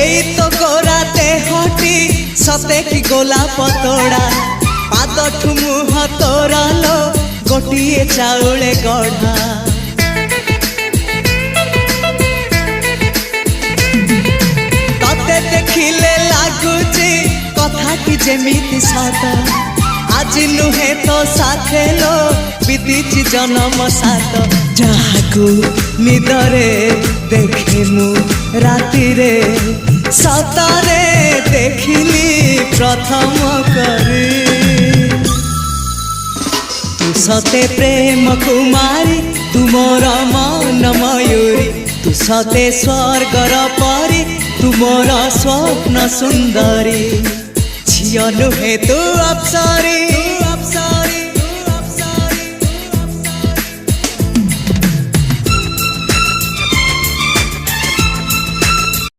एई तो गोरा देहटी सते कि गोलाप तोड़ा पाद मुह तोरा लो गोटिए चाउले गढ़ा तते देखिले लागुची कथाटी जेमिति सत आज नुहे तो साथे लो बीतीची जन्म सात जहाकू निदरे देखे मु राति रे सतरे देखिली प्रथम करी तू सते प्रेम कुमारी तू मोर मन मयूरी तू सते स्वर्गर परी तू मोर स्वप्न सुंदरी झियो नुहे तू अप्सरी।